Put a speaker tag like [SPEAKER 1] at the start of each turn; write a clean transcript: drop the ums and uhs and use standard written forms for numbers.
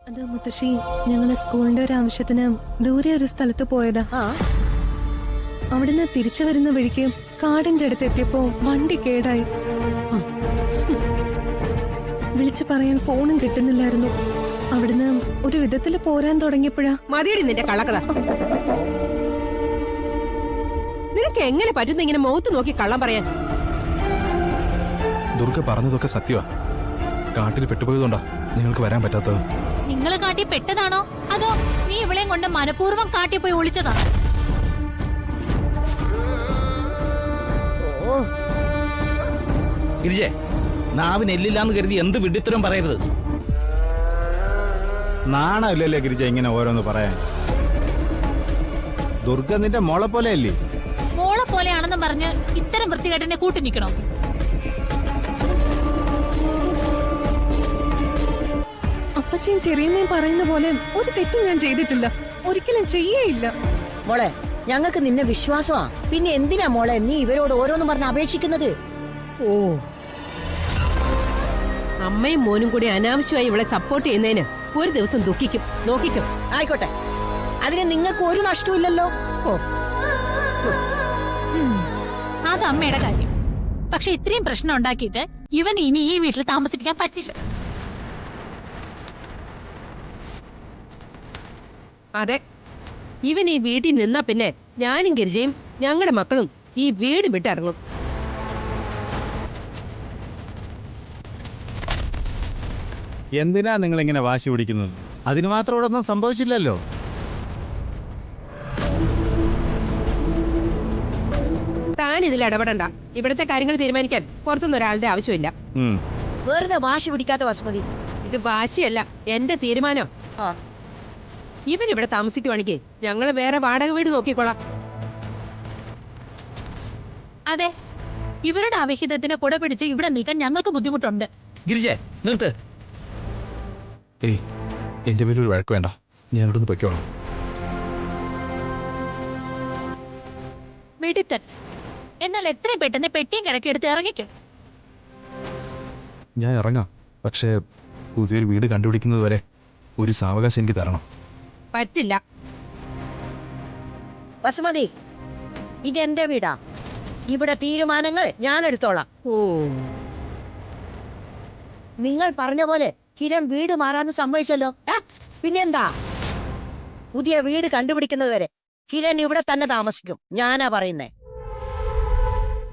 [SPEAKER 1] അത് മുത്തശ്ശി, ഞങ്ങള് സ്കൂളിന്റെ ഒരു ആവശ്യത്തിന് ദൂരെ ഒരു സ്ഥലത്ത് പോയതാ. അവിടുന്ന് തിരിച്ചു വരുന്ന വഴിക്ക് കാടിന്റെ അടുത്ത് എത്തിയപ്പോ വണ്ടി കേടായി. വിളിച്ചു പറയാൻ ഫോണും കിട്ടുന്നില്ലായിരുന്നു. അവിടുന്ന് ഒരു വിധത്തില് പോരാൻ തുടങ്ങിയപ്പോഴാ.
[SPEAKER 2] മതിയടി നിന്റെ കള്ളക്കഥ. നിനക്ക് എങ്ങനെ പറ്റുന്ന ഇങ്ങനെ മുഖത്ത് നോക്കി കള്ളം പറയാൻ?
[SPEAKER 3] ദുർഗ പറഞ്ഞതൊക്കെ സത്യമാ. കാട്ടിൽ പെട്ടുപോയതുകൊണ്ടാ നിങ്ങൾക്ക് വരാൻ പറ്റാത്തത്.
[SPEAKER 4] നിങ്ങള് കാട്ടി പെട്ടതാണോ അതോ നീ ഇവളെയും കൊണ്ട് മനഃപൂർവ്വം കാട്ടി പോയി ഒളിച്ചതാണോ?
[SPEAKER 5] ഗിരിജേ, നാവിന് എല്ലില്ലാന്ന് കരുതി എന്ത് വിഡിത്തരം പറയരുത്.
[SPEAKER 6] നാണമില്ലല്ലേ ഗിരിജ ഇങ്ങനെ ഓരോന്ന് പറയാൻ? ദുർഗ നിന്റെ മോളെ പോലെ അല്ലേ?
[SPEAKER 4] മോളെ പോലെയാണെന്നും പറഞ്ഞ് ഇത്തരം വൃത്തികെട്ടനെ കൂട്ടി നിൽക്കണോ?
[SPEAKER 1] അപ്പച്ചയും ചെറിയമ്മയും പറയുന്ന പോലെ ഒരു തെറ്റും ഞാൻ ചെയ്തിട്ടില്ല, ഒരിക്കലും ചെയ്യേയില്ല.
[SPEAKER 7] മോളെ, ഞങ്ങൾക്ക് നിന്നെ വിശ്വാസമാ. പിന്നെ എന്തിനാ മോളെ നീ ഇവരോട് ഓരോന്നും പറഞ്ഞ് അപേക്ഷിക്കുന്നത്?
[SPEAKER 2] ഓ, അമ്മയും മോനും കൂടി അനാവശ്യമായി ഇവളെ സപ്പോർട്ട് ചെയ്യുന്നതിന് ഒരു ദിവസം ദുഃഖിക്കും. നോക്കിക്കും.
[SPEAKER 7] ആയിക്കോട്ടെ, അതിന് നിങ്ങൾക്ക് ഒരു നഷ്ടവും ഇല്ലല്ലോ.
[SPEAKER 2] ഓ,
[SPEAKER 4] അത് അമ്മയുടെ കാര്യം. പക്ഷെ ഇത്രയും പ്രശ്നം ഉണ്ടാക്കിയിട്ട് ഇവൻ ഇനി ഈ വീട്ടിൽ താമസിപ്പിക്കാൻ പറ്റില്ല.
[SPEAKER 2] അതെ, ഇവൻ ഈ വീട്ടിൽ നിന്നാ പിന്നെ ഞാനും ഗിരിജയും ഞങ്ങളുടെ മക്കളും ഈ വീട് വിട്ടിറങ്ങും.
[SPEAKER 6] എന്തിനാ നിങ്ങൾ ഇങ്ങനെ വാശി പിടിക്കുന്നത്? അതിന് മാത്രം ഇവിടെ ഒന്നും സംഭവിച്ചില്ലല്ലോ.
[SPEAKER 2] താൻ ഇതിൽ ഇടപെടണ്ട. ഇവിടുത്തെ കാര്യങ്ങൾ തീരുമാനിക്കാൻ പുറത്തുനിന്ന് ഒരാളുടെ ആവശ്യമില്ല.
[SPEAKER 7] വെറുതെ വാശി പിടിക്കാത്ത വസുമതി.
[SPEAKER 2] ഇത് വാശിയല്ല, എന്റെ തീരുമാനം. ഇവൻ ഇവിടെ താമസിക്കുവാണെങ്കിൽ ഞങ്ങൾ വേറെ വാടക വീട് നോക്കിക്കോളാം.
[SPEAKER 4] അതെ, ഇവരുടെ അവിഹിതത്തിന് കുട പിടിച്ച് ഇവിടെ നിൽക്കാൻ ഞങ്ങൾക്ക് ബുദ്ധിമുട്ടുണ്ട്.
[SPEAKER 5] ഗിരിജേ, നിർത്ത്.
[SPEAKER 3] ഏയ്, എന്റെ പേരൊരു വഴക്ക് വേണ്ട. ഞാൻ ഇവിടുന്ന് പൊയ്ക്കോളാം.
[SPEAKER 4] വെടിത്തൻ. എന്നാൽ എത്രയും പെട്ടെന്ന് പെട്ടിയും കിടക്കിയെടുത്ത് ഇറങ്ങിക്കും.
[SPEAKER 3] ഞാൻ ഇറങ്ങാം, പക്ഷേ പുതിയൊരു വീട് കണ്ടുപിടിക്കുന്നത് വരെ ഒരു സാവകാശം എനിക്ക് തരണം.
[SPEAKER 2] പറ്റില്ല.
[SPEAKER 7] വസുമതി, ഇതെന്റെ വീടാ. ഇവിടെ തീരുമാനങ്ങൾ ഞാൻ എടുത്തോളാം.
[SPEAKER 2] ഓ,
[SPEAKER 7] നിങ്ങൾ പറഞ്ഞ പോലെ കിരൺ വീട് മാറാന്ന് സമ്മതിച്ചല്ലോ. പിന്നെന്താ? പുതിയ വീട് കണ്ടുപിടിക്കുന്നത് വരെ കിരൺ ഇവിടെ തന്നെ താമസിക്കും. ഞാനാ പറയുന്നേ.